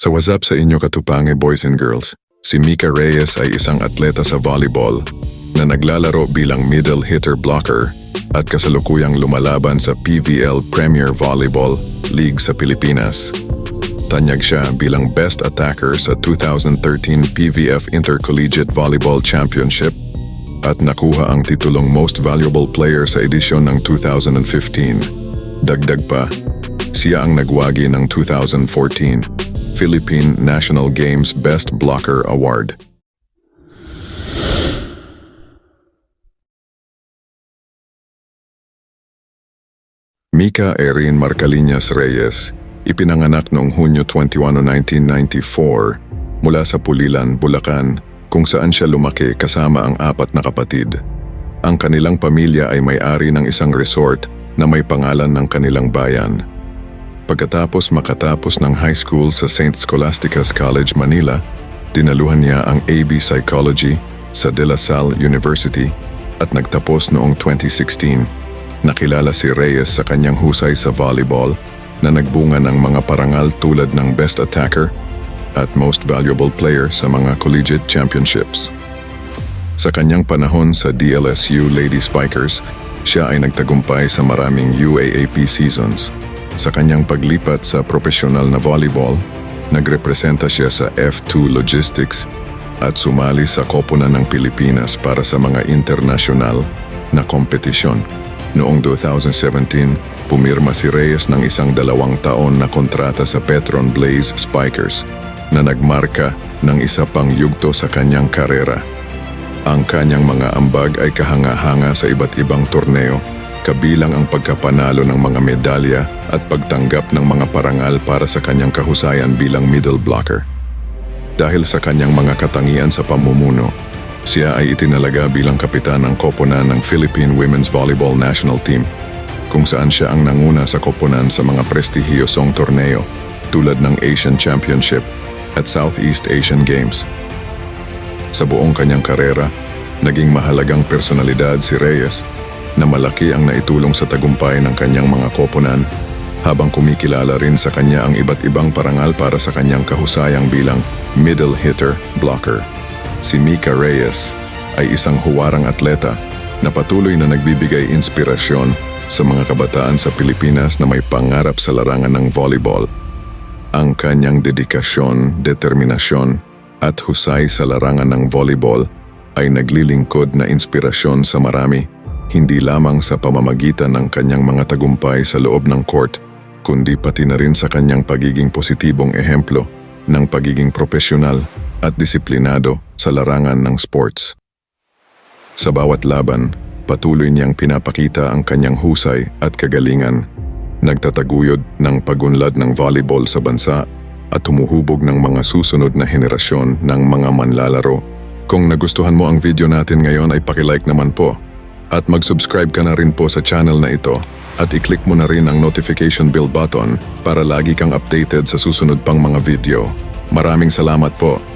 So what's up sa inyo katupange boys and girls? Si Mika Reyes ay isang atleta sa volleyball na naglalaro bilang middle hitter blocker at kasalukuyang lumalaban sa PVL Premier Volleyball League sa Pilipinas. Tanyag siya bilang best attacker sa 2013 PVF Intercollegiate Volleyball Championship at nakuha ang titulong Most Valuable Player sa edisyon ng 2015. Dagdag pa, siya ang nagwagi ng 2014 Philippine National Games Best Blocker Award. Mika Erin Marcaliñas Reyes, ipinanganak noong Hunyo 21, 1994 mula sa Pulilan, Bulacan, kung saan siya lumaki kasama ang 4 na kapatid. Ang kanilang pamilya ay may-ari ng isang resort na may pangalan ng kanilang bayan. Pagkatapos makatapos ng high school sa St. Scholastica's College, Manila, dinaluhan niya ang AB Psychology sa De La Salle University at nagtapos noong 2016. Nakilala si Reyes sa kanyang husay sa volleyball na nagbunga ng mga parangal tulad ng Best Attacker at Most Valuable Player sa mga collegiate championships. Sa kanyang panahon sa DLSU Lady Spikers, siya ay nagtagumpay sa maraming UAAP seasons. Sa kanyang paglipat sa profesional na volleyball, nagrepresenta siya sa F2 Logistics at sumali sa koponan ng Pilipinas para sa mga internasyonal na kompetisyon. Noong 2017, pumirma si Reyes ng isang 2 taon na kontrata sa Petron Blaze Spikers na nagmarka ng isa pang yugto sa kanyang karera. Ang kanyang mga ambag ay kahanga-hanga sa iba't ibang torneo, kabilang ang pagkapanalo ng mga medalya at pagtanggap ng mga parangal para sa kanyang kahusayan bilang middle blocker. Dahil sa kanyang mga katangian sa pamumuno, siya ay itinalaga bilang kapitan ng koponan ng Philippine Women's Volleyball National Team, kung saan siya ang nanguna sa koponan sa mga prestihiyosong torneo tulad ng Asian Championship at Southeast Asian Games. Sa buong kanyang karera, naging mahalagang personalidad si Reyes na malaki ang naitulong sa tagumpay ng kanyang mga koponan habang kumikilala rin sa kanya ang iba't ibang parangal para sa kanyang kahusayang bilang middle hitter blocker. Si Mika Reyes ay isang huwarang atleta na patuloy na nagbibigay inspirasyon sa mga kabataan sa Pilipinas na may pangarap sa larangan ng volleyball. Ang kanyang dedikasyon, determinasyon at husay sa larangan ng volleyball ay naglilingkod na inspirasyon sa marami, hindi lamang sa pamamagitan ng kanyang mga tagumpay sa loob ng court, kundi pati na rin sa kanyang pagiging positibong ehemplo ng pagiging profesional at disiplinado sa larangan ng sports. Sa bawat laban, patuloy niyang pinapakita ang kanyang husay at kagalingan, nagtataguyod ng pagunlad ng volleyball sa bansa at humuhubog ng mga susunod na henerasyon ng mga manlalaro. Kung nagustuhan mo ang video natin ngayon ay paki-like naman po at mag-subscribe ka na rin po sa channel na ito at i-click mo na rin ang notification bell button para lagi kang updated sa susunod pang mga video. Maraming salamat po.